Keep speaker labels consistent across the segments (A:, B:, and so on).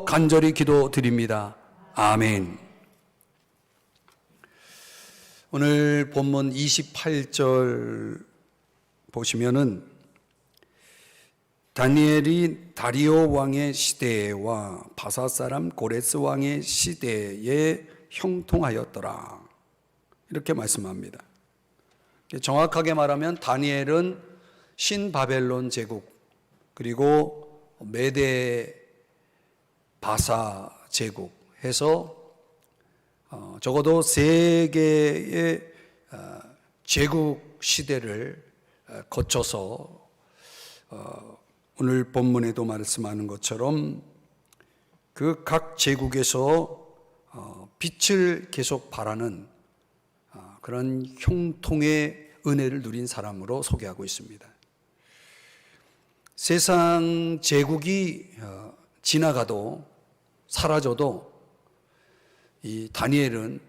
A: 간절히 기도드립니다. 아멘. 오늘 본문 28절 보시면은 다니엘이 다리오 왕의 시대와 바사 사람 고레스 왕의 시대에 형통하였더라, 이렇게 말씀합니다. 정확하게 말하면 다니엘은 신바벨론 제국, 그리고 메데 바사 제국 해서 적어도 세 개의 제국 시대를 거쳐서 오늘 본문에도 말씀하는 것처럼 그 각 제국에서 빛을 계속 발하는 그런 형통의 은혜를 누린 사람으로 소개하고 있습니다. 세상 제국이 지나가도 사라져도 이 다니엘은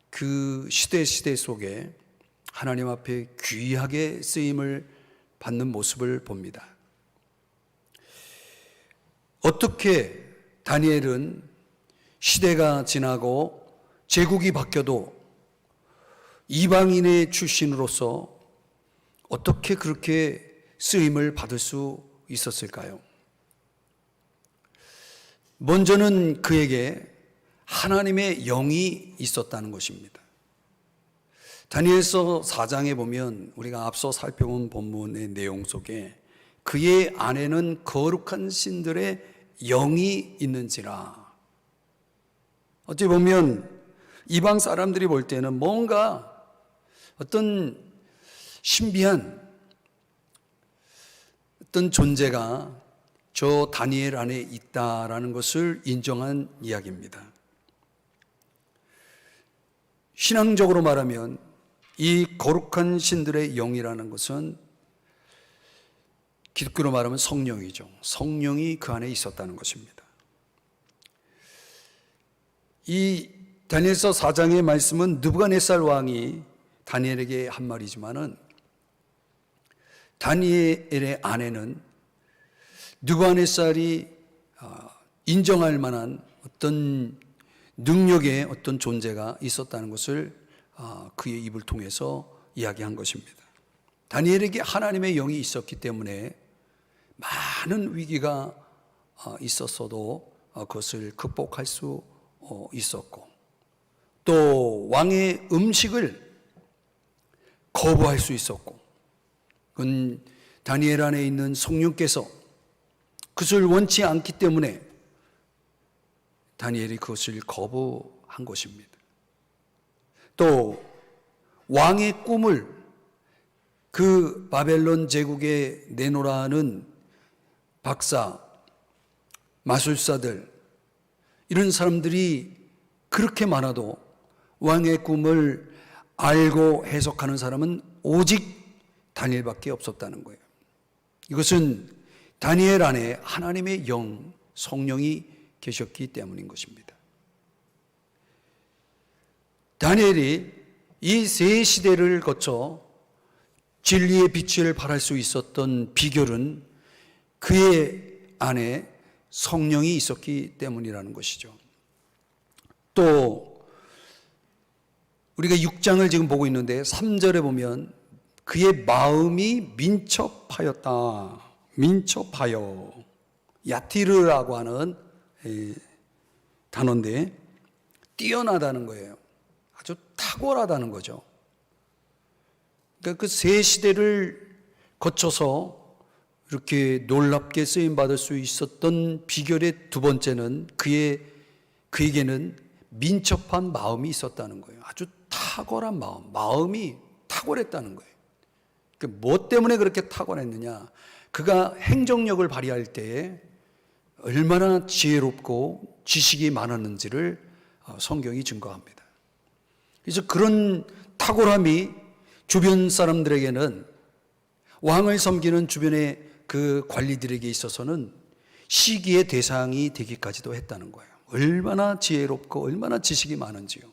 A: 그 시대 속에 하나님 앞에 귀하게 쓰임을 받는 모습을 봅니다. 어떻게 다니엘은 시대가 지나고 제국이 바뀌어도 이방인의 출신으로서 어떻게 그렇게 쓰임을 받을 수 있었을까요? 먼저는 그에게 하나님의 영이 있었다는 것입니다. 다니엘서 4장에 보면 우리가 앞서 살펴본 본문의 내용 속에 그의 안에는 거룩한 신들의 영이 있는지라. 어찌 보면 이방 사람들이 볼 때는 뭔가 어떤 신비한 어떤 존재가 저 다니엘 안에 있다라는 것을 인정한 이야기입니다. 신앙적으로 말하면 이 거룩한 신들의 영이라는 것은 기독교로 말하면 성령이죠. 성령이 그 안에 있었다는 것입니다. 이 다니엘서 4장의 말씀은 느부갓네살 왕이 다니엘에게 한 말이지만은 다니엘의 안에는 느부갓네살이 인정할 만한 어떤 능력의 어떤 존재가 있었다는 것을 그의 입을 통해서 이야기한 것입니다. 다니엘에게 하나님의 영이 있었기 때문에 많은 위기가 있었어도 그것을 극복할 수 있었고, 또 왕의 음식을 거부할 수 있었고, 그건 다니엘 안에 있는 성령께서 그것을 원치 않기 때문에 다니엘이 그것을 거부한 것입니다. 또 왕의 꿈을 그 바벨론 제국에 내놓으라는 박사, 마술사들, 이런 사람들이 그렇게 많아도 왕의 꿈을 알고 해석하는 사람은 오직 다니엘밖에 없었다는 거예요. 이것은 다니엘 안에 하나님의 영, 성령이 계셨기 때문인 것입니다. 다니엘이 이 세 시대를 거쳐 진리의 빛을 발할 수 있었던 비결은 그의 안에 성령이 있었기 때문이라는 것이죠. 또 우리가 6장을 지금 보고 있는데 3절에 보면 그의 마음이 민첩하였다. 민첩하여, 야티르라고 하는 단어인데 뛰어나다는 거예요. 아주 탁월하다는 거죠. 그러니까 그 세 시대를 거쳐서 이렇게 놀랍게 쓰임받을 수 있었던 비결의 두 번째는 그에게는 민첩한 마음이 있었다는 거예요. 아주 탁월한 마음이 탁월했다는 거예요. 그러니까 뭐 때문에 그렇게 탁월했느냐? 그가 행정력을 발휘할 때에 얼마나 지혜롭고 지식이 많았는지를 성경이 증거합니다. 그래서 그런 탁월함이 주변 사람들에게는, 왕을 섬기는 주변의 그 관리들에게 있어서는 시기의 대상이 되기까지도 했다는 거예요. 얼마나 지혜롭고 얼마나 지식이 많은지요.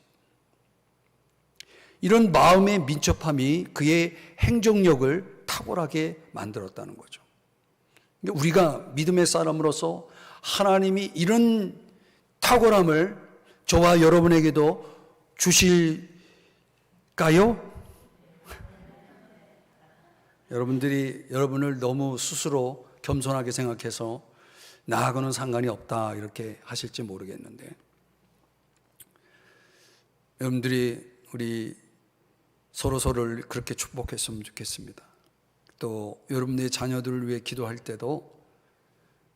A: 이런 마음의 민첩함이 그의 행정력을 탁월하게 만들었다는 거죠. 우리가 믿음의 사람으로서 하나님이 이런 탁월함을 저와 여러분에게도 주실까요? 여러분들이 여러분을 너무 스스로 겸손하게 생각해서 나하고는 상관이 없다 이렇게 하실지 모르겠는데, 여러분들이 우리 서로를 그렇게 축복했으면 좋겠습니다. 또 여러분들의 자녀들을 위해 기도할 때도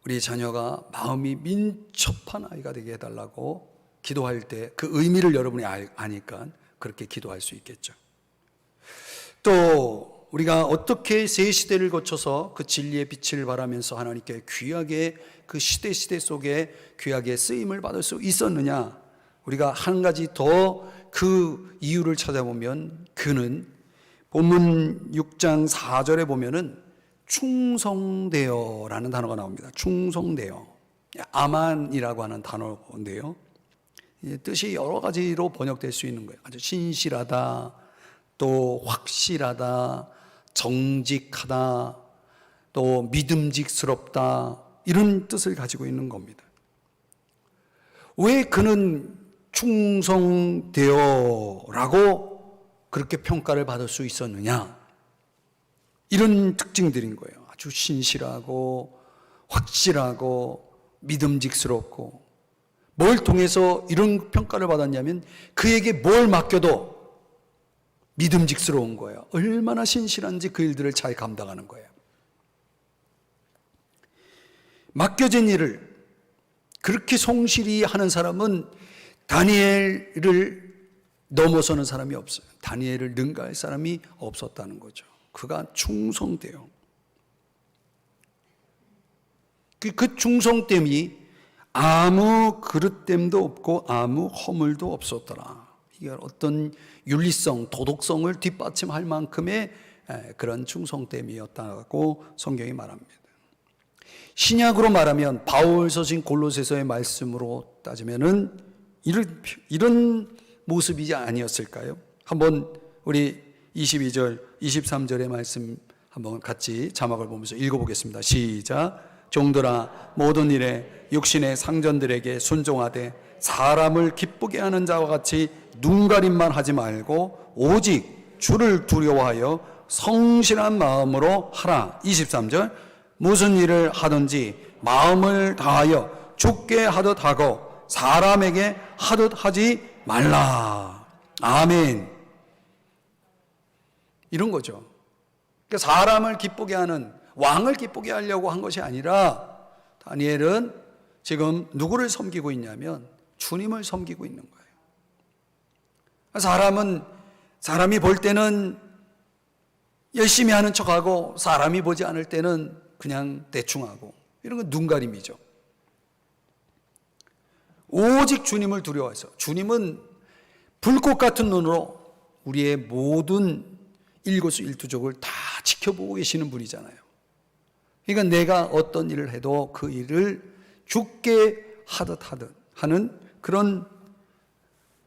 A: 우리 자녀가 마음이 민첩한 아이가 되게 해달라고 기도할 때 그 의미를 여러분이 아니까 그렇게 기도할 수 있겠죠. 또 우리가 어떻게 새 시대를 거쳐서 그 진리의 빛을 발하면서 하나님께 귀하게 그 시대 속에 귀하게 쓰임을 받을 수 있었느냐, 우리가 한 가지 더 그 이유를 찾아보면 그는 본문 6장 4절에 보면은 충성되어라는 단어가 나옵니다. 충성되어, 아만이라고 하는 단어인데요, 뜻이 여러 가지로 번역될 수 있는 거예요. 아주 신실하다, 또 확실하다, 정직하다, 또 믿음직스럽다, 이런 뜻을 가지고 있는 겁니다. 왜 그는 충성되어라고 그렇게 평가를 받을 수 있었느냐? 이런 특징들인 거예요. 아주 신실하고 확실하고 믿음직스럽고. 뭘 통해서 이런 평가를 받았냐면 그에게 뭘 맡겨도 믿음직스러운 거예요. 얼마나 신실한지 그 일들을 잘 감당하는 거예요. 맡겨진 일을 그렇게 성실히 하는 사람은 다니엘을 넘어서는 사람이 없어요. 다니엘을 능가할 사람이 없었다는 거죠. 그가 충성돼요. 그 충성됨이 아무 그릇됨도 없고 아무 허물도 없었더라. 이게 어떤 윤리성, 도덕성을 뒷받침할 만큼의 그런 충성됨이었다고 성경이 말합니다. 신약으로 말하면 바울 서신 골로새서의 말씀으로 따지면은 이런 모습이지 아니었을까요? 한번 우리 22절, 23절의 말씀 한번 같이 자막을 보면서 읽어보겠습니다. 시작. 종들아, 모든 일에 육신의 상전들에게 순종하되 사람을 기쁘게 하는 자와 같이 눈가림만 하지 말고 오직 주를 두려워하여 성실한 마음으로 하라. 23절. 무슨 일을 하든지 마음을 다하여 주께 하듯 하고 사람에게 하듯 하지 말라. 아멘. 이런 거죠. 그러니까 사람을 기쁘게 하는, 왕을 기쁘게 하려고 한 것이 아니라 다니엘은 지금 누구를 섬기고 있냐면 주님을 섬기고 있는 거예요. 사람이 볼 때는 열심히 하는 척하고 사람이 보지 않을 때는 그냥 대충 하고, 이런 건 눈가림이죠. 오직 주님을 두려워해서, 주님은 불꽃 같은 눈으로 우리의 모든 일거수일투족을 다 지켜보고 계시는 분이잖아요. 그러니까 내가 어떤 일을 해도 그 일을 주께 하듯 하는 그런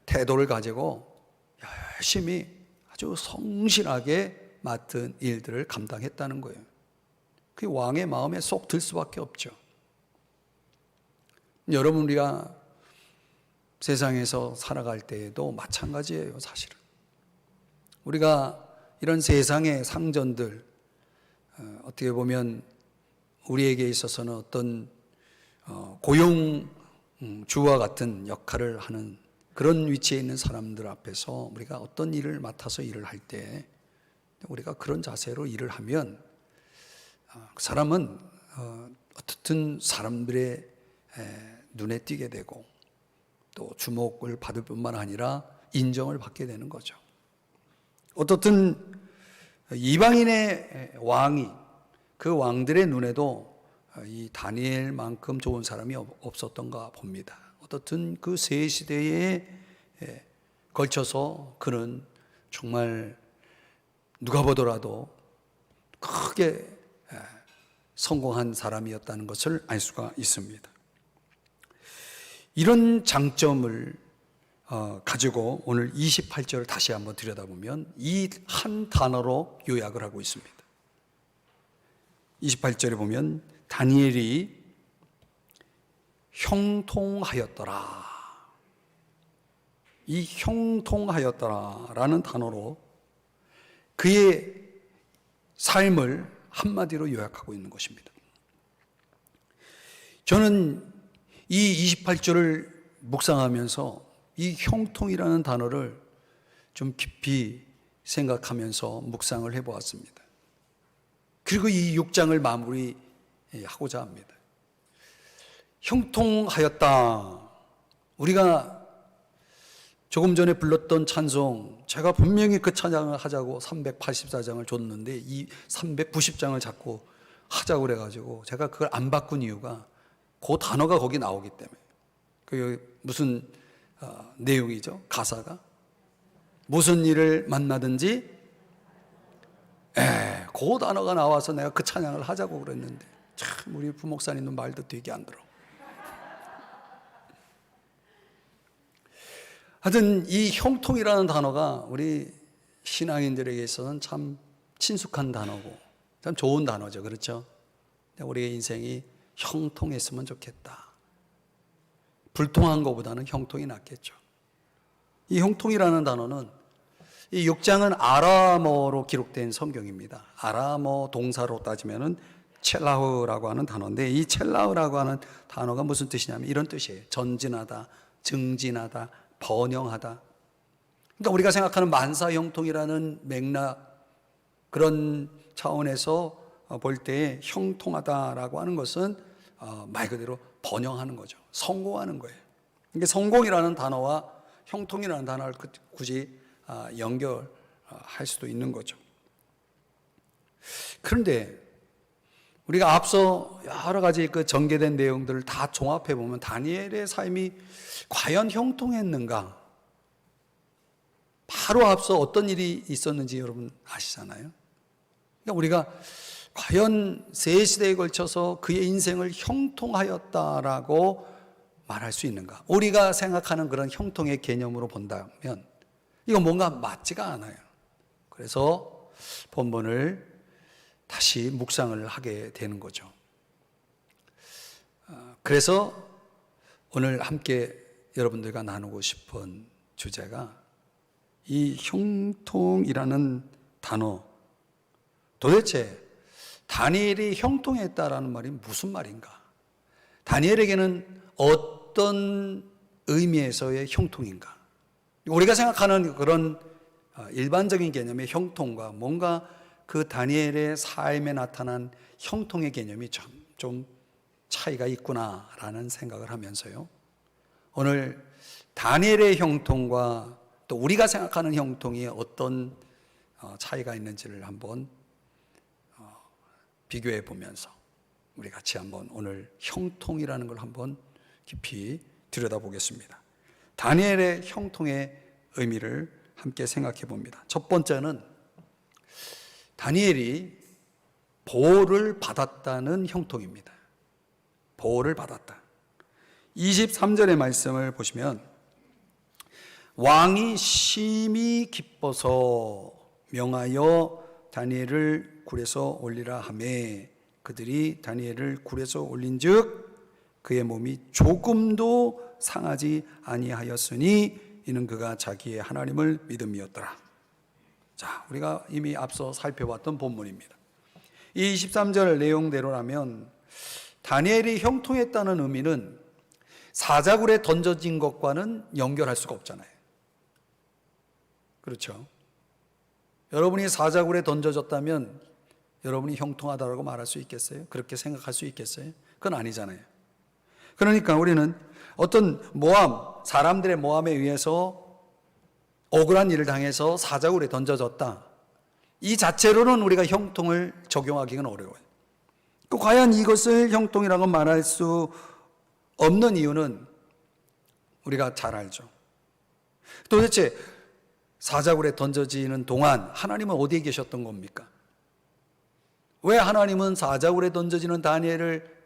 A: 태도를 가지고 열심히 아주 성실하게 맡은 일들을 감당했다는 거예요. 그게 왕의 마음에 쏙 들 수밖에 없죠. 여러분, 우리가 세상에서 살아갈 때에도 마찬가지예요. 사실은 우리가 이런 세상의 상전들, 어떻게 보면 우리에게 있어서는 어떤 고용주와 같은 역할을 하는 그런 위치에 있는 사람들 앞에서 우리가 어떤 일을 맡아서 일을 할 때 우리가 그런 자세로 일을 하면 그 사람은 어떻든 사람들의 눈에 띄게 되고 또 주목을 받을 뿐만 아니라 인정을 받게 되는 거죠. 어떻든 이방인의 왕이, 그 왕들의 눈에도 이 다니엘만큼 좋은 사람이 없었던가 봅니다. 어떻든 그 세 시대에 걸쳐서 그는 정말 누가 보더라도 크게 성공한 사람이었다는 것을 알 수가 있습니다. 이런 장점을 가지고 오늘 28절을 다시 한번 들여다보면 이 한 단어로 요약을 하고 있습니다. 28절에 보면 다니엘이 형통하였더라. 이 형통하였더라라는 단어로 그의 삶을 한마디로 요약하고 있는 것입니다. 저는 이 28절을 묵상하면서 이 형통이라는 단어를 좀 깊이 생각하면서 묵상을 해보았습니다. 그리고 이 6장을 마무리하고자 합니다. 형통하였다. 우리가 조금 전에 불렀던 찬송, 제가 분명히 그 찬양을 하자고 384장을 줬는데 이 390장을 자꾸 하자고 그래가지고 제가 그걸 안 바꾼 이유가 그 단어가 거기 나오기 때문에. 그 무슨 내용이죠? 가사가 무슨 일을 만나든지 그 단어가 나와서 내가 그 찬양을 하자고 그랬는데 참 우리 부목사님도 말도 되게 안 들어. 하여튼 이 형통이라는 단어가 우리 신앙인들에게 있어서는 참 친숙한 단어고 참 좋은 단어죠. 그렇죠? 우리의 인생이 형통했으면 좋겠다. 불통한 것보다는 형통이 낫겠죠. 이 형통이라는 단어는 이 6장은 아람어로 기록된 성경입니다. 아람어 동사로 따지면은 첼라흐라고 하는 단어인데 이 첼라흐라고 하는 단어가 무슨 뜻이냐면 이런 뜻이에요. 전진하다, 증진하다, 번영하다. 그러니까 우리가 생각하는 만사 형통이라는 맥락 그런 차원에서 볼 때 형통하다라고 하는 것은 말 그대로 번영하는 거죠. 성공하는 거예요. 그러니까 성공이라는 단어와 형통이라는 단어를 굳이 연결할 수도 있는 거죠. 그런데 우리가 앞서 여러 가지 그 전개된 내용들을 다 종합해 보면 다니엘의 삶이 과연 형통했는가? 바로 앞서 어떤 일이 있었는지 여러분 아시잖아요. 그러니까 우리가 과연 세 시대에 걸쳐서 그의 인생을 형통하였다라고 말할 수 있는가? 우리가 생각하는 그런 형통의 개념으로 본다면 이건 뭔가 맞지가 않아요. 그래서 본문을 다시 묵상을 하게 되는 거죠. 그래서 오늘 함께 여러분들과 나누고 싶은 주제가 이 형통이라는 단어, 도대체 다니엘이 형통했다라는 말이 무슨 말인가? 다니엘에게는 어떤 의미에서의 형통인가? 우리가 생각하는 그런 일반적인 개념의 형통과 뭔가 그 다니엘의 삶에 나타난 형통의 개념이 좀 차이가 있구나라는 생각을 하면서요. 오늘 다니엘의 형통과 또 우리가 생각하는 형통이 어떤 차이가 있는지를 한번 비교해 보면서 우리 같이 한번 오늘 형통이라는 걸 한번 깊이 들여다보겠습니다. 다니엘의 형통의 의미를 함께 생각해 봅니다. 첫 번째는 다니엘이 보호를 받았다는 형통입니다. 보호를 받았다. 23절의 말씀을 보시면 왕이 심히 기뻐서 명하여 다니엘을 굴에서 올리라 하매 그들이 다니엘을 굴에서 올린즉 그의 몸이 조금도 상하지 아니하였으니 이는 그가 자기의 하나님을 믿음이었더라. 자, 우리가 이미 앞서 살펴봤던 본문입니다. 이 23절 내용대로라면 다니엘이 형통했다는 의미는 사자굴에 던져진 것과는 연결할 수가 없잖아요. 그렇죠? 여러분이 사자굴에 던져졌다면 여러분이 형통하다고 말할 수 있겠어요? 그렇게 생각할 수 있겠어요? 그건 아니잖아요. 그러니까 우리는 어떤 사람들의 모함에 의해서 억울한 일을 당해서 사자굴에 던져졌다. 이 자체로는 우리가 형통을 적용하기는 어려워요. 과연 이것을 형통이라고 말할 수 없는 이유는 우리가 잘 알죠. 도대체 사자굴에 던져지는 동안 하나님은 어디에 계셨던 겁니까? 왜 하나님은 사자굴에 던져지는 다니엘을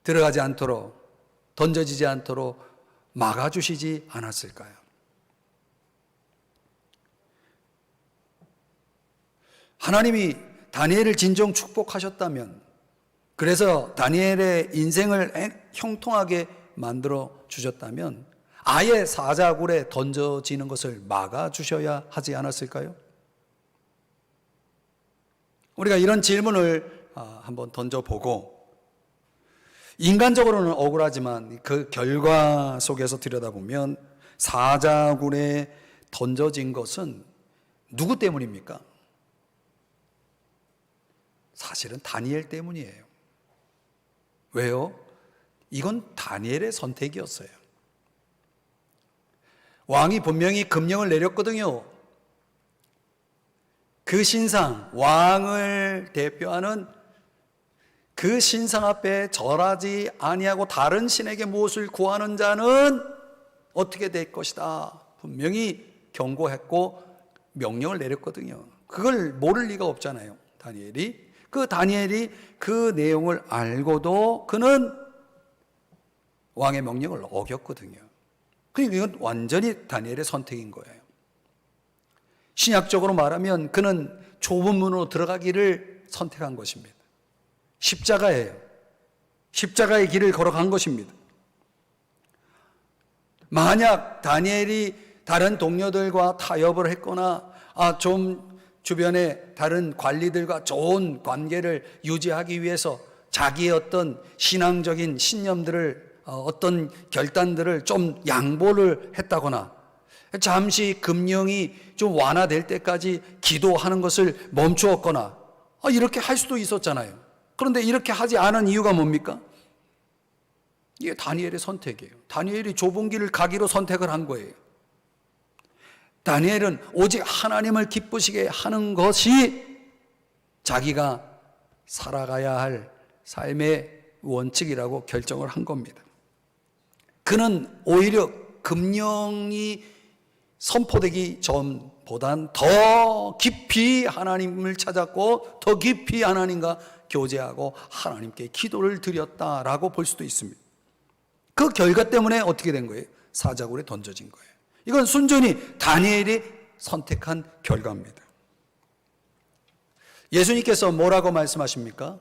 A: 들어가지 않도록, 던져지지 않도록 막아주시지 않았을까요? 하나님이 다니엘을 진정 축복하셨다면 그래서 다니엘의 인생을 형통하게 만들어 주셨다면 아예 사자굴에 던져지는 것을 막아 주셔야 하지 않았을까요? 우리가 이런 질문을 한번 던져보고, 인간적으로는 억울하지만 그 결과 속에서 들여다보면 사자굴에 던져진 것은 누구 때문입니까? 사실은 다니엘 때문이에요. 왜요? 이건 다니엘의 선택이었어요. 왕이 분명히 금령을 내렸거든요. 그 신상, 왕을 대표하는 그 신상 앞에 절하지 아니하고 다른 신에게 무엇을 구하는 자는 어떻게 될 것이다, 분명히 경고했고 명령을 내렸거든요. 그걸 모를 리가 없잖아요. 다니엘이 그 내용을 알고도 그는 왕의 명령을 어겼거든요. 그러니까 이건 완전히 다니엘의 선택인 거예요. 신약적으로 말하면 그는 좁은 문으로 들어가기를 선택한 것입니다. 십자가예요. 십자가의 길을 걸어간 것입니다. 만약 다니엘이 다른 동료들과 타협을 했거나 좀 주변의 다른 관리들과 좋은 관계를 유지하기 위해서 자기의 어떤 신앙적인 신념들을, 어떤 결단들을 좀 양보를 했다거나 잠시 금령이 좀 완화될 때까지 기도하는 것을 멈추었거나 이렇게 할 수도 있었잖아요. 그런데 이렇게 하지 않은 이유가 뭡니까? 이게 다니엘의 선택이에요. 다니엘이 좁은 길을 가기로 선택을 한 거예요. 다니엘은 오직 하나님을 기쁘시게 하는 것이 자기가 살아가야 할 삶의 원칙이라고 결정을 한 겁니다. 그는 오히려 금령이 선포되기 전보단 더 깊이 하나님을 찾았고 더 깊이 하나님과 교제하고 하나님께 기도를 드렸다라고 볼 수도 있습니다. 그 결과 때문에 어떻게 된 거예요? 사자굴에 던져진 거예요. 이건 순전히 다니엘이 선택한 결과입니다. 예수님께서 뭐라고 말씀하십니까?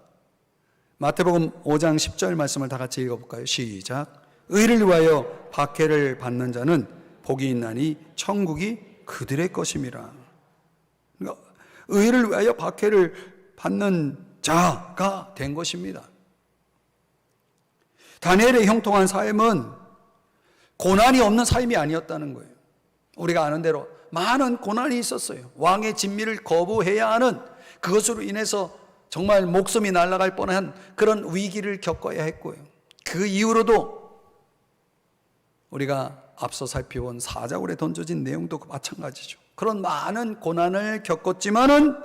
A: 마태복음 5장 10절 말씀을 다 같이 읽어볼까요? 시작. 의를 위하여 박해를 받는 자는 복이 있나니 천국이 그들의 것임이라. 그러니까 의를 위하여 박해를 받는 자가 된 것입니다. 다니엘의 형통한 삶은 고난이 없는 삶이 아니었다는 거예요. 우리가 아는 대로 많은 고난이 있었어요. 왕의 진미를 거부해야 하는, 그것으로 인해서 정말 목숨이 날아갈 뻔한 그런 위기를 겪어야 했고요. 그 이후로도 우리가 앞서 살펴본 사자굴에 던져진 내용도 마찬가지죠. 그런 많은 고난을 겪었지만은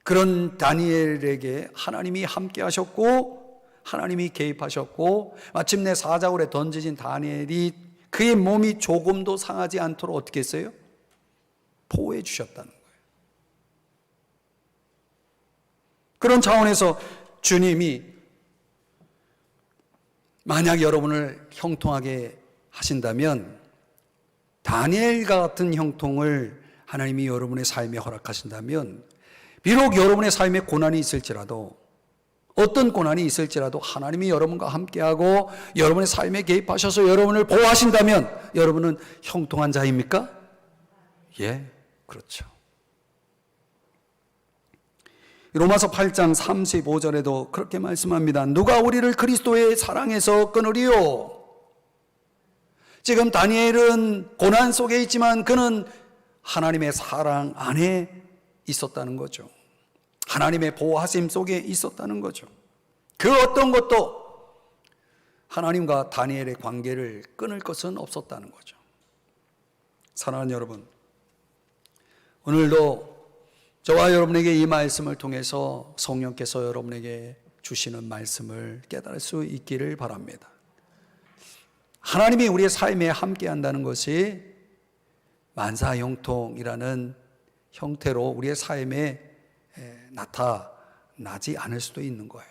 A: 그런 다니엘에게 하나님이 함께 하셨고 하나님이 개입하셨고 마침내 사자굴에 던져진 다니엘이 그의 몸이 조금도 상하지 않도록 어떻게 했어요? 보호해 주셨다는 거예요. 그런 차원에서 주님이 만약 여러분을 형통하게 하신다면, 다니엘과 같은 형통을 하나님이 여러분의 삶에 허락하신다면, 비록 여러분의 삶에 고난이 있을지라도, 어떤 고난이 있을지라도 하나님이 여러분과 함께하고 여러분의 삶에 개입하셔서 여러분을 보호하신다면 여러분은 형통한 자입니까? 예, 그렇죠. 로마서 8장 35절에도 그렇게 말씀합니다. 누가 우리를 그리스도의 사랑에서 끊으리요? 지금 다니엘은 고난 속에 있지만 그는 하나님의 사랑 안에 있었다는 거죠. 하나님의 보호하심 속에 있었다는 거죠. 그 어떤 것도 하나님과 다니엘의 관계를 끊을 것은 없었다는 거죠. 사랑하는 여러분, 오늘도 저와 여러분에게 이 말씀을 통해서 성령께서 여러분에게 주시는 말씀을 깨달을 수 있기를 바랍니다. 하나님이 우리의 삶에 함께 한다는 것이 만사형통이라는 형태로 우리의 삶에 나타나지 않을 수도 있는 거예요.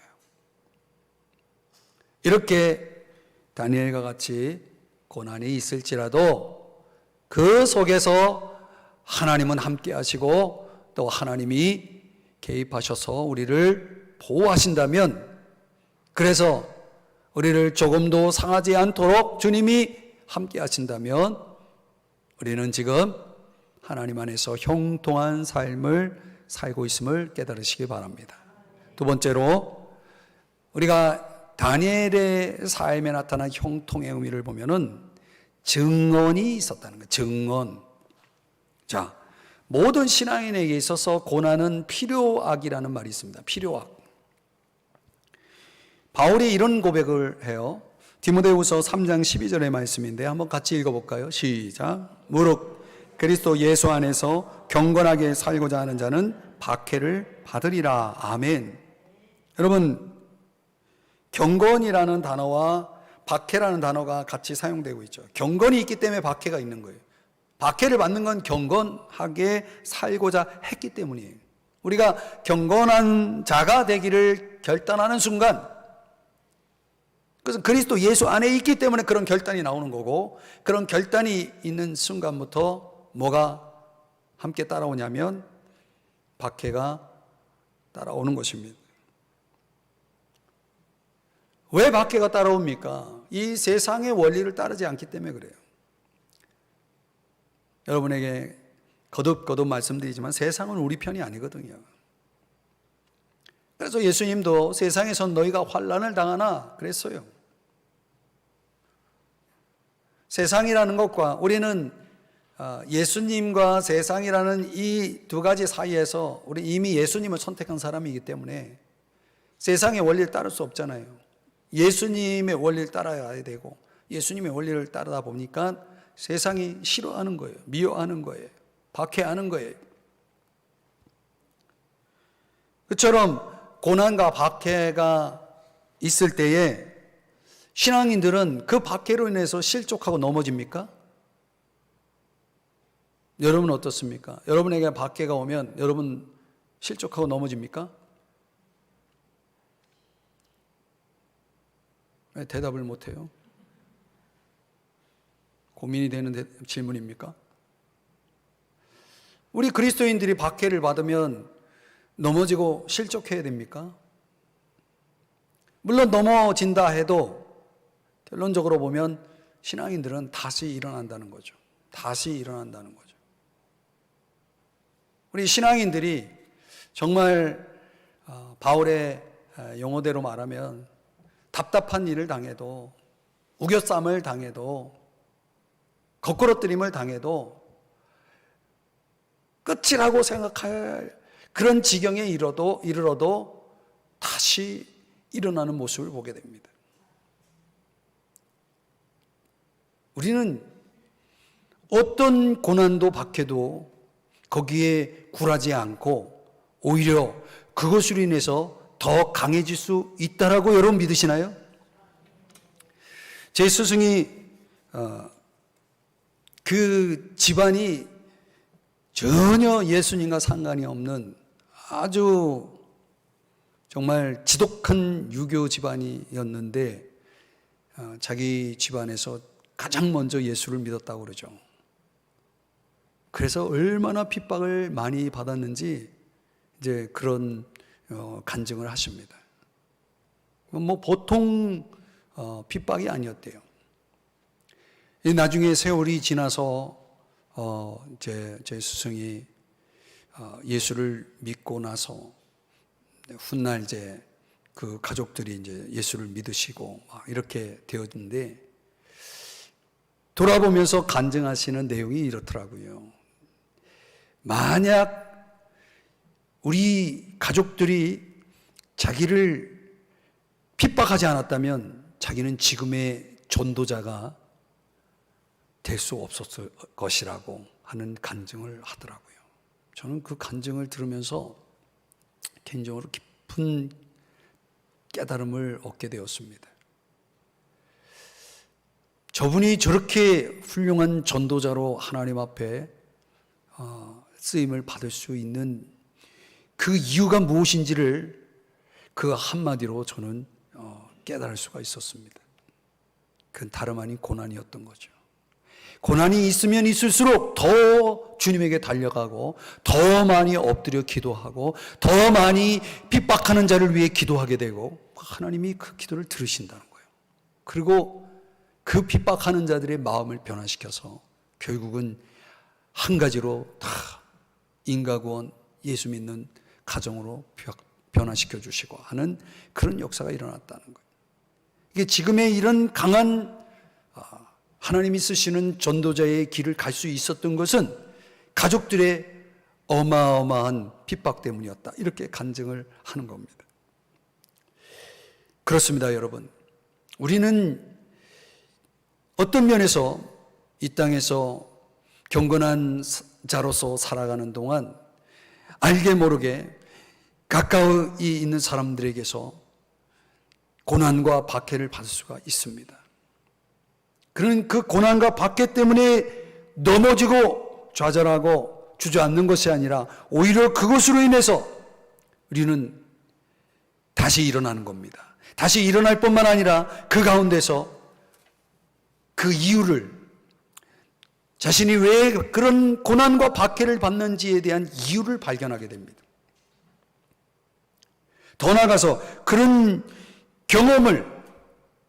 A: 이렇게 다니엘과 같이 고난이 있을지라도 그 속에서 하나님은 함께 하시고 또 하나님이 개입하셔서 우리를 보호하신다면, 그래서 우리를 조금도 상하지 않도록 주님이 함께 하신다면 우리는 지금 하나님 안에서 형통한 삶을 살고 있음을 깨달으시기 바랍니다. 두 번째로, 우리가 다니엘의 삶에 나타난 형통의 의미를 보면은 증언이 있었다는 거예요. 증언. 자, 모든 신앙인에게 있어서 고난은 필요악이라는 말이 있습니다. 필요악. 바울이 이런 고백을 해요. 디모데후서 3장 12절의 말씀인데 한번 같이 읽어볼까요? 시작. 무릇 그리스도 예수 안에서 경건하게 살고자 하는 자는 박해를 받으리라. 아멘. 여러분, 경건이라는 단어와 박해라는 단어가 같이 사용되고 있죠. 경건이 있기 때문에 박해가 있는 거예요. 박해를 받는 건 경건하게 살고자 했기 때문이에요. 우리가 경건한 자가 되기를 결단하는 순간, 그래서 그리스도 예수 안에 있기 때문에 그런 결단이 나오는 거고, 그런 결단이 있는 순간부터 뭐가 함께 따라오냐면 박해가 따라오는 것입니다. 왜 박해가 따라옵니까? 이 세상의 원리를 따르지 않기 때문에 그래요. 여러분에게 거듭 말씀드리지만 세상은 우리 편이 아니거든요. 그래서 예수님도 세상에서 너희가 환난을 당하나 그랬어요. 세상이라는 것과 우리는 예수님과 세상이라는 이 두 가지 사이에서 우리 이미 예수님을 선택한 사람이기 때문에 세상의 원리를 따를 수 없잖아요. 예수님의 원리를 따라야 되고, 예수님의 원리를 따르다 보니까 세상이 싫어하는 거예요. 미워하는 거예요. 박해하는 거예요. 그처럼 고난과 박해가 있을 때에 신앙인들은 그 박해로 인해서 실족하고 넘어집니까? 여러분 어떻습니까? 여러분에게 박해가 오면 여러분 실족하고 넘어집니까? 왜 대답을 못해요? 고민이 되는 질문입니까? 우리 그리스도인들이 박해를 받으면 넘어지고 실족해야 됩니까? 물론 넘어진다 해도 결론적으로 보면 신앙인들은 다시 일어난다는 거죠. 다시 일어난다는 거죠. 우리 신앙인들이 정말 바울의 용어대로 말하면 답답한 일을 당해도, 우겨쌈을 당해도, 거꾸러뜨림을 당해도 끝이라고 생각할 그런 지경에 이르러도 다시 일어나는 모습을 보게 됩니다. 우리는 어떤 고난도 박해도 거기에 굴하지 않고 오히려 그것으로 인해서 더 강해질 수 있다라고 여러분 믿으시나요? 제 스승이 그 집안이 전혀 예수님과 상관이 없는 아주 정말 지독한 유교 집안이었는데 자기 집안에서 가장 먼저 예수를 믿었다고 그러죠. 그래서 얼마나 핍박을 많이 받았는지 이제 그런 간증을 하십니다. 뭐 보통 핍박이 아니었대요. 나중에 세월이 지나서 제 스승이 예수를 믿고 나서 훗날 이제 그 가족들이 이제 예수를 믿으시고 이렇게 되었는데, 돌아보면서 간증하시는 내용이 이렇더라고요. 만약 우리 가족들이 자기를 핍박하지 않았다면 자기는 지금의 전도자가 될 수 없었을 것이라고 하는 간증을 하더라고요. 저는 그 간증을 들으면서 개인적으로 깊은 깨달음을 얻게 되었습니다. 저분이 저렇게 훌륭한 전도자로 하나님 앞에 쓰임을 받을 수 있는 그 이유가 무엇인지를 그 한마디로 저는 깨달을 수가 있었습니다. 그건 다름 아닌 고난이었던 거죠. 고난이 있으면 있을수록 더 주님에게 달려가고 더 많이 엎드려 기도하고 더 많이 핍박하는 자를 위해 기도하게 되고 하나님이 그 기도를 들으신다는 거예요. 그리고 그 핍박하는 자들의 마음을 변화시켜서 결국은 한 가지로 다 인과구원 예수 믿는 가정으로 변화시켜 주시고 하는 그런 역사가 일어났다는 거예요. 이게 지금의 이런 강한 하나님이 쓰시는 전도자의 길을 갈 수 있었던 것은 가족들의 어마어마한 핍박 때문이었다. 이렇게 간증을 하는 겁니다. 그렇습니다, 여러분. 우리는 어떤 면에서 이 땅에서 경건한 자로서 살아가는 동안 알게 모르게 가까이 있는 사람들에게서 고난과 박해를 받을 수가 있습니다. 그런 그 고난과 박해 때문에 넘어지고 좌절하고 주저앉는 것이 아니라 오히려 그것으로 인해서 우리는 다시 일어나는 겁니다. 다시 일어날 뿐만 아니라 그 가운데서 그 이유를, 자신이 왜 그런 고난과 박해를 받는지에 대한 이유를 발견하게 됩니다. 더 나아가서 그런 경험을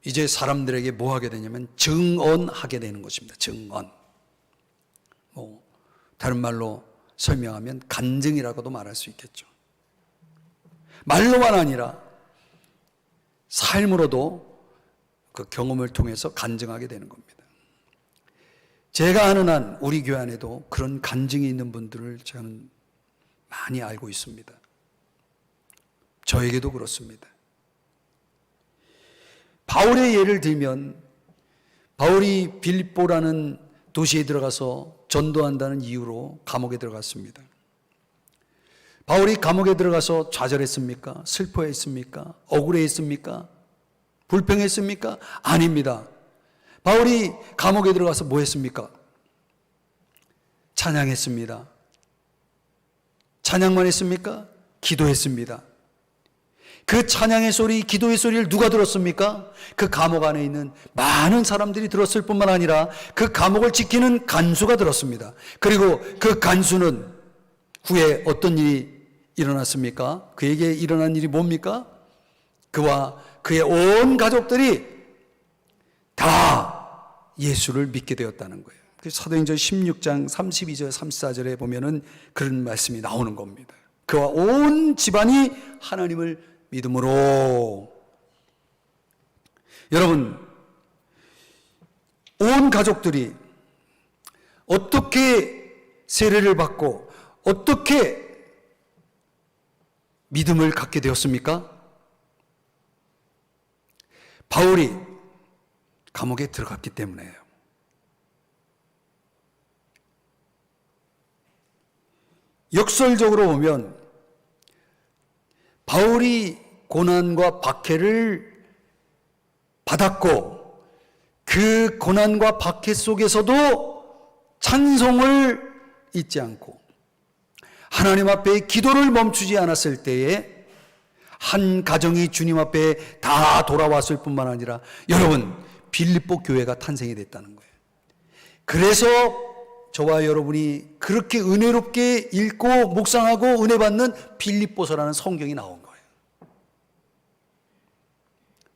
A: 이제 사람들에게 뭐 하게 되냐면 증언하게 되는 것입니다. 증언. 다른 말로 설명하면 간증이라고도 말할 수 있겠죠. 말로만 아니라 삶으로도 그 경험을 통해서 간증하게 되는 겁니다. 제가 아는 한 우리 교회 안에도 그런 간증이 있는 분들을 저는 많이 알고 있습니다. 저에게도 그렇습니다. 바울의 예를 들면 바울이 빌립보라는 도시에 들어가서 전도한다는 이유로 감옥에 들어갔습니다. 바울이 감옥에 들어가서 좌절했습니까? 슬퍼했습니까? 억울했습니까? 불평했습니까? 아닙니다. 바울이 감옥에 들어가서 뭐 했습니까? 찬양했습니다. 찬양만 했습니까? 기도했습니다. 그 찬양의 소리, 기도의 소리를 누가 들었습니까? 그 감옥 안에 있는 많은 사람들이 들었을 뿐만 아니라 그 감옥을 지키는 간수가 들었습니다. 그리고 그 간수는 후에 어떤 일이 일어났습니까? 그에게 일어난 일이 뭡니까? 그와 그의 온 가족들이 다 예수를 믿게 되었다는 거예요. 사도행전 16장 32절 34절에 보면은 그런 말씀이 나오는 겁니다. 그와 온 집안이 하나님을 믿음으로. 여러분, 온 가족들이 어떻게 세례를 받고 어떻게 믿음을 갖게 되었습니까? 바울이 감옥에 들어갔기 때문이에요. 역설적으로 보면 바울이 고난과 박해를 받았고 그 고난과 박해 속에서도 찬송을 잊지 않고 하나님 앞에 기도를 멈추지 않았을 때에 한 가정이 주님 앞에 다 돌아왔을 뿐만 아니라 여러분 빌립보 교회가 탄생이 됐다는 거예요. 그래서 저와 여러분이 그렇게 은혜롭게 읽고 묵상하고 은혜 받는 빌립보서라는 성경이 나온 거예요.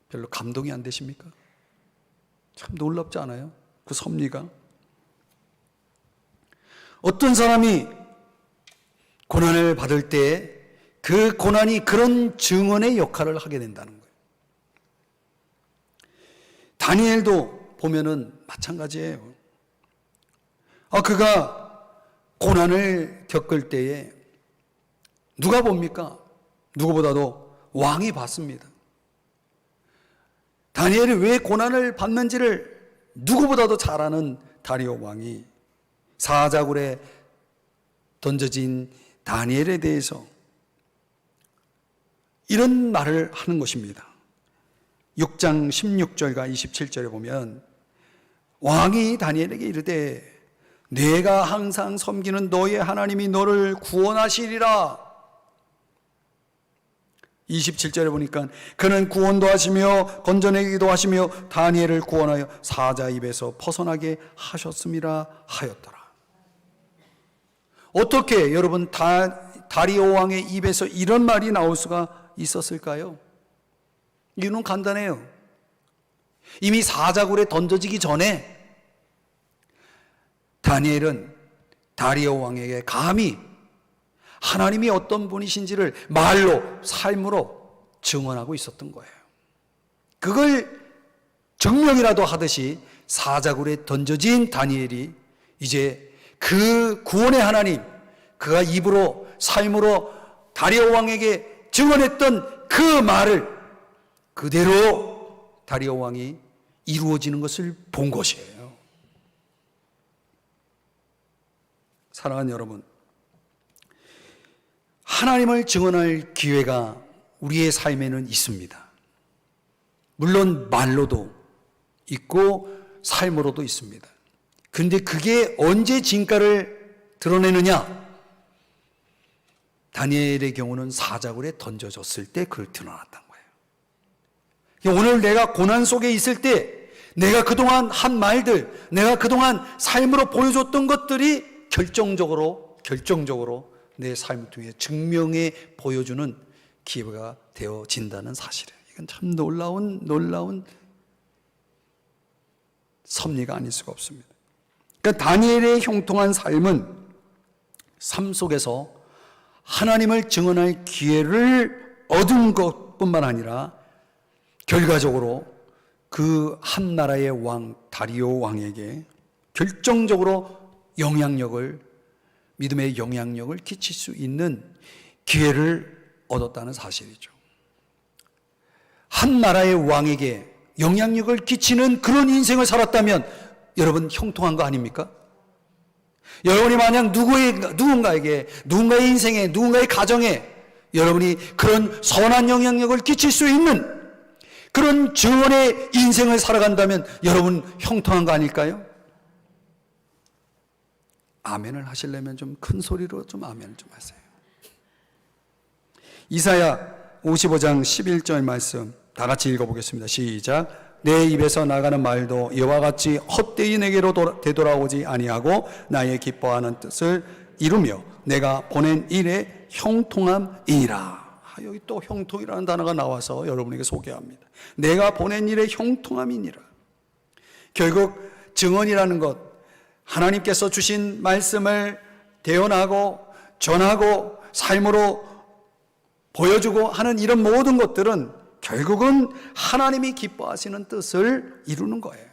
A: 별로 감동이 안 되십니까? 참 놀랍지 않아요? 그 섭리가. 어떤 사람이 고난을 받을 때 그 고난이 그런 증언의 역할을 하게 된다는 거예요. 다니엘도 보면은 마찬가지예요. 그가 고난을 겪을 때에 누가 봅니까? 누구보다도 왕이 봤습니다. 다니엘이 왜 고난을 받는지를 누구보다도 잘 아는 다리오 왕이 사자굴에 던져진 다니엘에 대해서 이런 말을 하는 것입니다. 6장 16절과 27절에 보면 왕이 다니엘에게 이르되 내가 항상 섬기는 너의 하나님이 너를 구원하시리라. 27절에 보니까 그는 구원도 하시며 건져내기도 하시며 다니엘을 구원하여 사자 입에서 벗어나게 하셨음이라 하였더라. 어떻게 여러분 다리오 왕의 입에서 이런 말이 나올 수가 있었을까요? 이유는 간단해요. 이미 사자굴에 던져지기 전에 다니엘은 다리오 왕에게 감히 하나님이 어떤 분이신지를 말로, 삶으로 증언하고 있었던 거예요. 그걸 증명이라도 하듯이 사자굴에 던져진 다니엘이 이제 그 구원의 하나님, 그가 입으로, 삶으로 다리오 왕에게 증언했던 그 말을 그대로 다리오 왕이 이루어지는 것을 본 것이에요. 사랑하는 여러분, 하나님을 증언할 기회가 우리의 삶에는 있습니다. 물론 말로도 있고 삶으로도 있습니다. 그런데 그게 언제 진가를 드러내느냐? 다니엘의 경우는 사자굴에 던져졌을 때 그걸 드러났던 거예요. 오늘 내가 고난 속에 있을 때 내가 그동안 한 말들, 내가 그동안 삶으로 보여줬던 것들이 결정적으로 내 삶을 통해 증명해 보여주는 기회가 되어진다는 사실이에요. 이건 참 놀라운 섭리가 아닐 수가 없습니다. 그러니까 다니엘의 형통한 삶은 삶 속에서 하나님을 증언할 기회를 얻은 것뿐만 아니라 결과적으로 그 한 나라의 왕 다리오 왕에게 결정적으로 믿음의 영향력을 끼칠 수 있는 기회를 얻었다는 사실이죠. 한 나라의 왕에게 영향력을 끼치는 그런 인생을 살았다면 여러분 형통한 거 아닙니까? 여러분이 만약 누군가의 인생에, 누군가의 가정에 여러분이 그런 선한 영향력을 끼칠 수 있는 그런 증언의 인생을 살아간다면 여러분 형통한 거 아닐까요? 아멘을 하시려면 좀 큰 소리로 좀 아멘을 좀 하세요. 이사야 55장 11절 말씀 다 같이 읽어보겠습니다. 시작. 내 입에서 나가는 말도 이와 같이 헛되이 내게로 되돌아오지 아니하고 나의 기뻐하는 뜻을 이루며 내가 보낸 일의 형통함이니라. 여기 또 형통이라는 단어가 나와서 여러분에게 소개합니다. 내가 보낸 일의 형통함이니라. 결국 증언이라는 것, 하나님께서 주신 말씀을 대언하고 전하고 삶으로 보여주고 하는 이런 모든 것들은 결국은 하나님이 기뻐하시는 뜻을 이루는 거예요.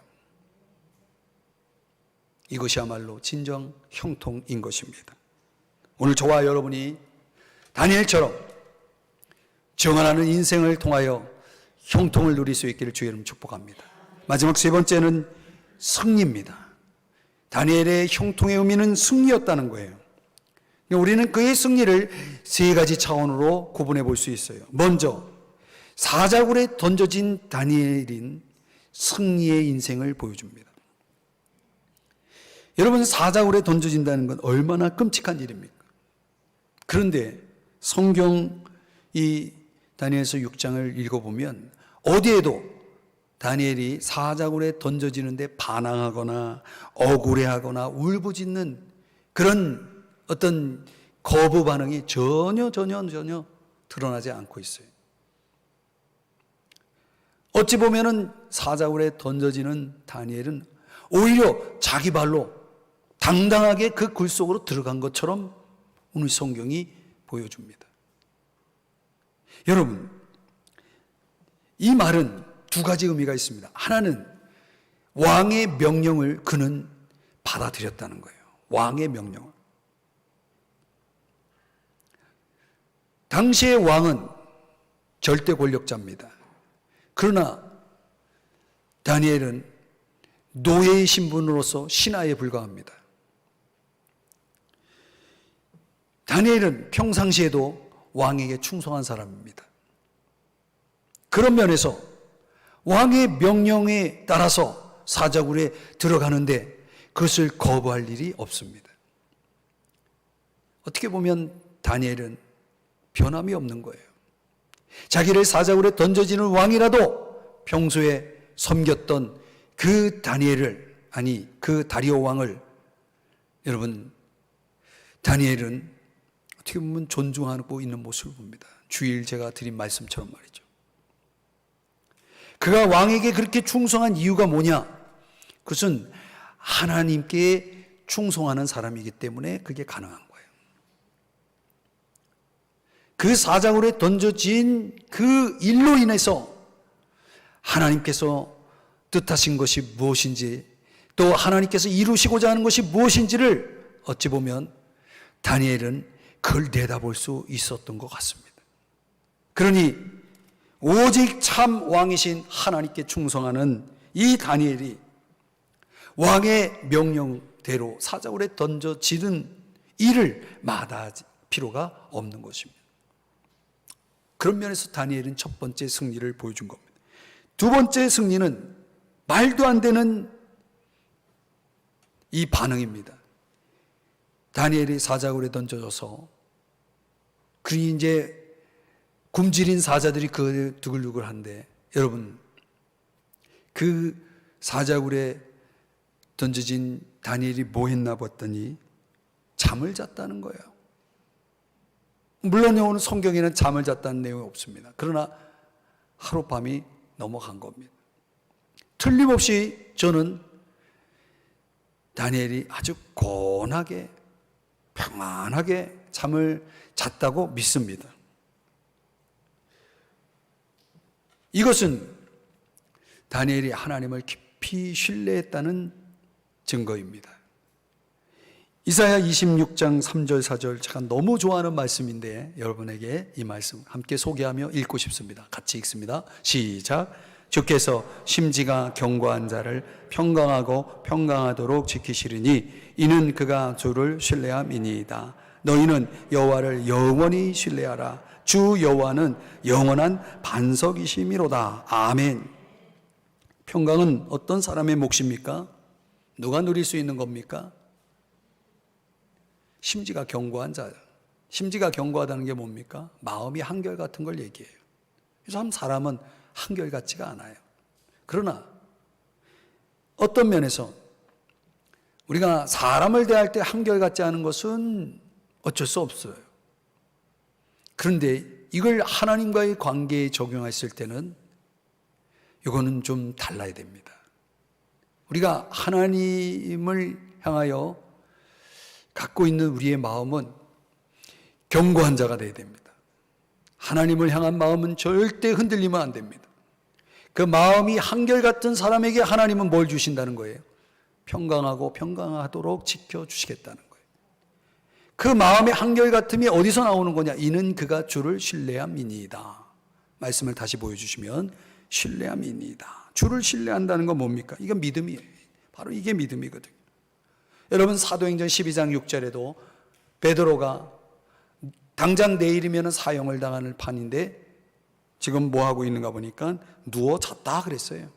A: 이것이야말로 진정 형통인 것입니다. 오늘 저와 여러분이 다니엘처럼 증언하는 인생을 통하여 형통을 누릴 수 있기를 주의 이름 축복합니다. 마지막 세 번째는 승리입니다. 다니엘의 형통의 의미는 승리였다는 거예요. 우리는 그의 승리를 세 가지 차원으로 구분해 볼 수 있어요. 먼저 사자굴에 던져진 다니엘인 승리의 인생을 보여줍니다. 여러분, 사자굴에 던져진다는 건 얼마나 끔찍한 일입니까? 그런데 성경 이 다니엘서 6장을 읽어보면 어디에도 다니엘이 사자굴에 던져지는데 반항하거나 억울해하거나 울부짖는 그런 어떤 거부 반응이 전혀 드러나지 않고 있어요. 어찌 보면은 사자굴에 던져지는 다니엘은 오히려 자기 발로 당당하게 그 굴 속으로 들어간 것처럼 오늘 성경이 보여줍니다. 여러분, 이 말은 두 가지 의미가 있습니다. 하나는 왕의 명령을 그는 받아들였다는 거예요. 왕의 명령을. 당시의 왕은 절대 권력자입니다. 그러나 다니엘은 노예의 신분으로서 신하에 불과합니다. 다니엘은 평상시에도 왕에게 충성한 사람입니다. 그런 면에서 왕의 명령에 따라서 사자굴에 들어가는데 그것을 거부할 일이 없습니다. 어떻게 보면 다니엘은 변함이 없는 거예요. 자기를 사자굴에 던져지는 왕이라도 평소에 섬겼던 그 다니엘을, 아니 그 다리오 왕을, 여러분 다니엘은 어떻게 보면 존중하고 있는 모습을 봅니다. 주일 제가 드린 말씀처럼 말이죠. 그가 왕에게 그렇게 충성한 이유가 뭐냐? 그것은 하나님께 충성하는 사람이기 때문에 그게 가능한 거예요. 그 사자굴에 던져진 그 일로 인해서 하나님께서 뜻하신 것이 무엇인지, 또 하나님께서 이루시고자 하는 것이 무엇인지를 어찌 보면 다니엘은 그걸 내다볼 수 있었던 것 같습니다. 그러니 오직 참 왕이신 하나님께 충성하는 이 다니엘이 왕의 명령대로 사자굴에 던져지는 일을 마다할 필요가 없는 것입니다. 그런 면에서 다니엘은 첫 번째 승리를 보여준 겁니다. 두 번째 승리는 말도 안 되는 이 반응입니다. 다니엘이 사자굴에 던져져서 그리 이제 굶주린 사자들이 그 두글두글한데, 여러분 그 사자굴에 던져진 다니엘이 뭐 했나 봤더니 잠을 잤다는 거예요. 물론 오늘 성경에는 잠을 잤다는 내용이 없습니다. 그러나 하룻밤이 넘어간 겁니다. 틀림없이 저는 다니엘이 아주 고운하게 평안하게 잠을 잤다고 믿습니다. 이것은 다니엘이 하나님을 깊이 신뢰했다는 증거입니다. 이사야 26장 3절 4절 제가 너무 좋아하는 말씀인데 여러분에게 이 말씀 함께 소개하며 읽고 싶습니다. 같이 읽습니다. 시작. 주께서 심지가 견고한 자를 평강하고 평강하도록 지키시리니 이는 그가 주를 신뢰함이니이다. 너희는 여호와를 영원히 신뢰하라. 주 여호와는 영원한 반석이심이로다. 아멘. 평강은 어떤 사람의 몫입니까? 누가 누릴 수 있는 겁니까? 심지가 견고한 자. 심지가 견고하다는 게 뭡니까? 마음이 한결같은 걸 얘기해요. 그래서 한 사람은 한결같지가 않아요. 그러나 어떤 면에서 우리가 사람을 대할 때 한결같지 않은 것은 어쩔 수 없어요. 그런데 이걸 하나님과의 관계에 적용했을 때는 이거는 좀 달라야 됩니다. 우리가 하나님을 향하여 갖고 있는 우리의 마음은 견고한 자가 되어야 됩니다. 하나님을 향한 마음은 절대 흔들리면 안 됩니다. 그 마음이 한결같은 사람에게 하나님은 뭘 주신다는 거예요? 평강하고 평강하도록 지켜주시겠다는 거예요. 그 마음의 한결같음이 어디서 나오는 거냐? 이는 그가 주를 신뢰함이니이다. 말씀을 다시 보여주시면 신뢰함이니이다. 주를 신뢰한다는 건 뭡니까? 이건 믿음이에요. 바로 이게 믿음이거든요. 여러분 사도행전 12장 6절에도 베드로가 당장 내일이면 사형을 당하는 판인데 지금 뭐 하고 있는가 보니까 누워 잤다 그랬어요.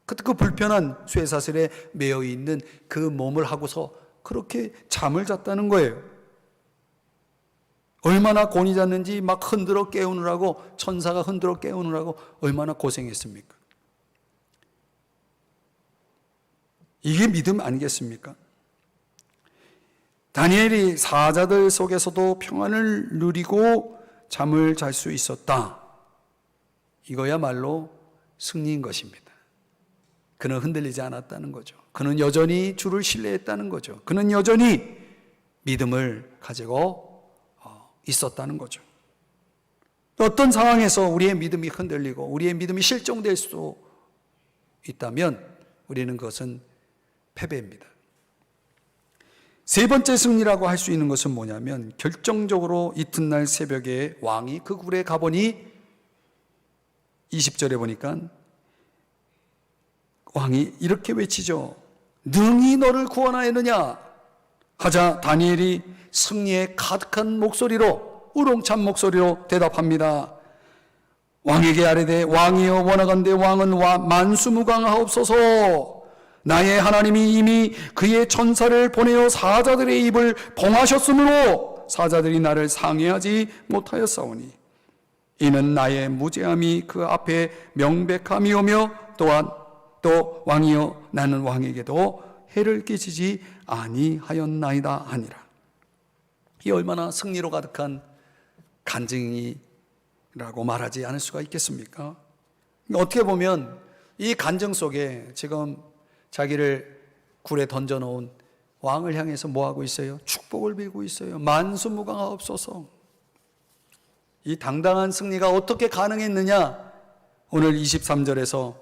A: 그때 그 불편한 쇠사슬에 매여 있는 그 몸을 하고서 그렇게 잠을 잤다는 거예요. 얼마나 곤히 잤는지 막 흔들어 깨우느라고, 천사가 흔들어 깨우느라고 얼마나 고생했습니까? 이게 믿음 아니겠습니까? 다니엘이 사자들 속에서도 평안을 누리고 잠을 잘 수 있었다. 이거야말로 승리인 것입니다. 그는 흔들리지 않았다는 거죠. 그는 여전히 주를 신뢰했다는 거죠. 그는 여전히 믿음을 가지고 있었다는 거죠. 어떤 상황에서 우리의 믿음이 흔들리고 우리의 믿음이 실종될 수 있다면 우리는 그것은 패배입니다. 세 번째 승리라고 할 수 있는 것은 뭐냐면, 결정적으로 이튿날 새벽에 왕이 그 굴에 가보니 20절에 보니까 왕이 이렇게 외치죠. 능히 너를 구원하였느냐 하자 다니엘이 승리에 가득한 목소리로, 우렁찬 목소리로 대답합니다. 왕에게 아뢰되 왕이여 원하건대 왕은 만수무강하옵소서. 나의 하나님이 이미 그의 천사를 보내어 사자들의 입을 봉하셨으므로 사자들이 나를 상해하지 못하였사오니 이는 나의 무죄함이 그 앞에 명백함이오며 또한 또 왕이여 나는 왕에게도 해를 끼치지 아니하였나이다 하니라. 이 얼마나 승리로 가득한 간증이라고 말하지 않을 수가 있겠습니까? 어떻게 보면 이 간증 속에 지금 자기를 굴에 던져놓은 왕을 향해서 뭐하고 있어요? 축복을 빌고 있어요. 만수무강하옵소서. 이 당당한 승리가 어떻게 가능했느냐? 오늘 23절에서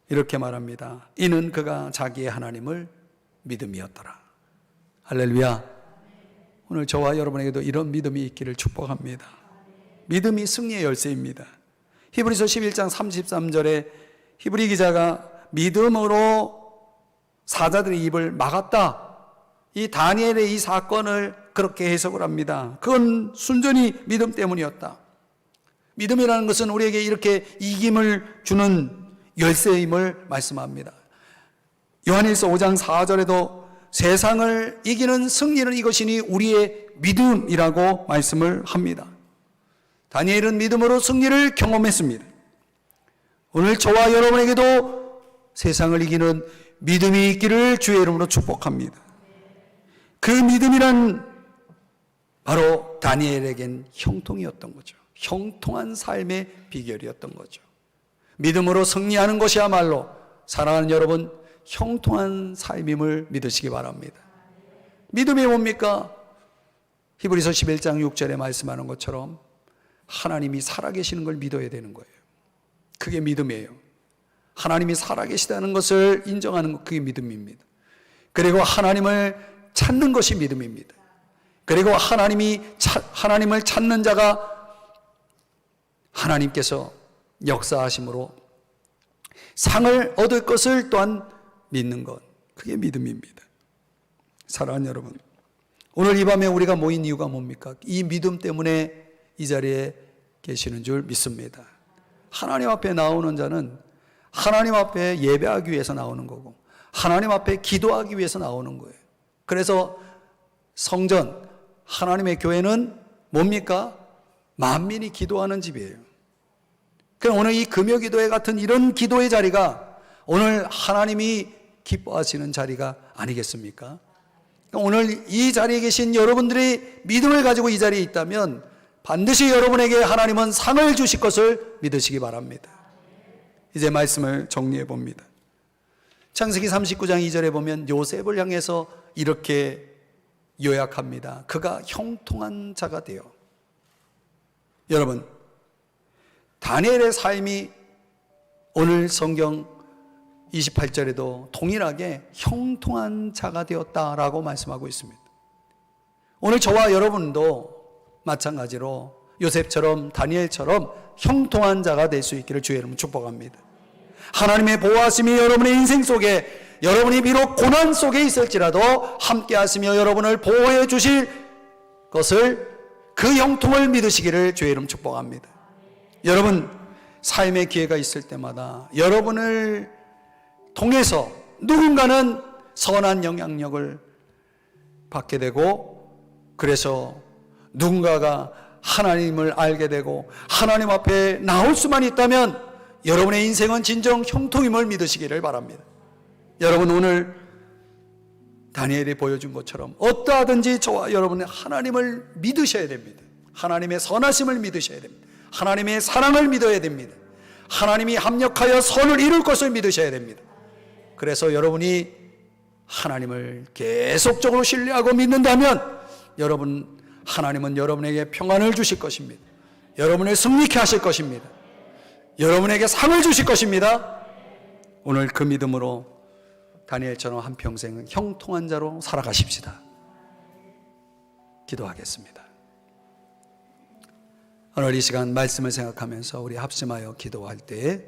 A: 이렇게 말합니다. 이는 그가 자기의 하나님을 믿음이었더라. 할렐루야. 오늘 저와 여러분에게도 이런 믿음이 있기를 축복합니다. 믿음이 승리의 열쇠입니다. 히브리서 11장 33절에 히브리 기자가 믿음으로 사자들의 입을 막았다. 이 다니엘의 이 사건을 그렇게 해석을 합니다. 그건 순전히 믿음 때문이었다. 믿음이라는 것은 우리에게 이렇게 이김을 주는 열쇠임을 말씀합니다. 요한일서 5장 4절에도 세상을 이기는 승리는 이것이니 우리의 믿음이라고 말씀을 합니다. 다니엘은 믿음으로 승리를 경험했습니다. 오늘 저와 여러분에게도 세상을 이기는 믿음이 있기를 주의 이름으로 축복합니다. 그 믿음이란 바로 다니엘에겐 형통이었던 거죠. 형통한 삶의 비결이었던 거죠. 믿음으로 승리하는 것이야말로 사랑하는 여러분 형통한 삶임을 믿으시기 바랍니다. 믿음이 뭡니까? 히브리서 11장 6절에 말씀하는 것처럼 하나님이 살아계시는 걸 믿어야 되는 거예요. 그게 믿음이에요. 하나님이 살아계시다는 것을 인정하는 것, 그게 믿음입니다. 그리고 하나님을 찾는 것이 믿음입니다. 그리고 하나님을 찾는 자가 하나님께서 역사하심으로 상을 얻을 것을 또한 믿는 것, 그게 믿음입니다. 사랑하는 여러분, 오늘 이 밤에 우리가 모인 이유가 뭡니까? 이 믿음 때문에 이 자리에 계시는 줄 믿습니다. 하나님 앞에 나오는 자는 하나님 앞에 예배하기 위해서 나오는 거고 하나님 앞에 기도하기 위해서 나오는 거예요. 그래서 성전, 하나님의 교회는 뭡니까? 만민이 기도하는 집이에요. 그럼 오늘 이 금요기도회 같은 이런 기도의 자리가 오늘 하나님이 기뻐하시는 자리가 아니겠습니까? 오늘 이 자리에 계신 여러분들이 믿음을 가지고 이 자리에 있다면 반드시 여러분에게 하나님은 상을 주실 것을 믿으시기 바랍니다. 이제 말씀을 정리해 봅니다. 창세기 39장 2절에 보면 요셉을 향해서 이렇게 요약합니다. 그가 형통한 자가 되어. 여러분, 다니엘의 삶이 오늘 성경 28절에도 동일하게 형통한 자가 되었다라고 말씀하고 있습니다. 오늘 저와 여러분도 마찬가지로 요셉처럼 다니엘처럼 형통한 자가 될 수 있기를 주의 이름으로 축복합니다. 하나님의 보호하심이 여러분의 인생 속에, 여러분이 비록 고난 속에 있을지라도 함께 하시며 여러분을 보호해 주실 것을, 그 형통을 믿으시기를 주의 이름 축복합니다. 여러분, 삶의 기회가 있을 때마다 여러분을 통해서 누군가는 선한 영향력을 받게 되고, 그래서 누군가가 하나님을 알게 되고 하나님 앞에 나올 수만 있다면 여러분의 인생은 진정 형통임을 믿으시기를 바랍니다. 여러분, 오늘 다니엘이 보여준 것처럼 어떠하든지 저와 여러분은 하나님을 믿으셔야 됩니다. 하나님의 선하심을 믿으셔야 됩니다. 하나님의 사랑을 믿어야 됩니다. 하나님이 합력하여 선을 이룰 것을 믿으셔야 됩니다. 그래서 여러분이 하나님을 계속적으로 신뢰하고 믿는다면 하나님은 여러분에게 평안을 주실 것입니다. 여러분을 승리케 하실 것입니다. 여러분에게 상을 주실 것입니다. 오늘 그 믿음으로 다니엘처럼 한평생은 형통한 자로 살아가십시다. 기도하겠습니다. 오늘 이 시간 말씀을 생각하면서 우리 합심하여 기도할 때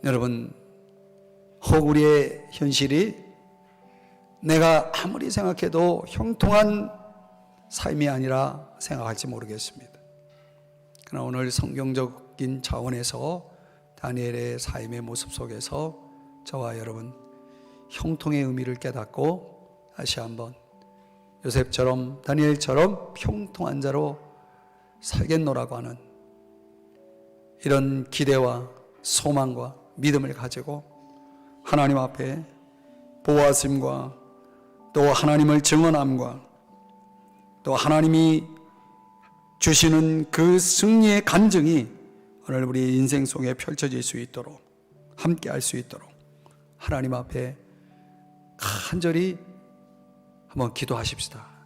A: 여러분, 혹 우리의 현실이 내가 아무리 생각해도 형통한 삶이 아니라 생각할지 모르겠습니다. 그러나 오늘 성경적인 차원에서 다니엘의 삶의 모습 속에서 저와 여러분 형통의 의미를 깨닫고 다시 한번 요셉처럼 다니엘처럼 형통한 자로 살겠노라고 하는 이런 기대와 소망과 믿음을 가지고 하나님 앞에 보았음과 또 하나님을 증언함과 또 하나님이 주시는 그 승리의 간증이 오늘 우리 인생 속에 펼쳐질 수 있도록, 함께 할 수 있도록 하나님 앞에 간절히 한번 기도하십시다.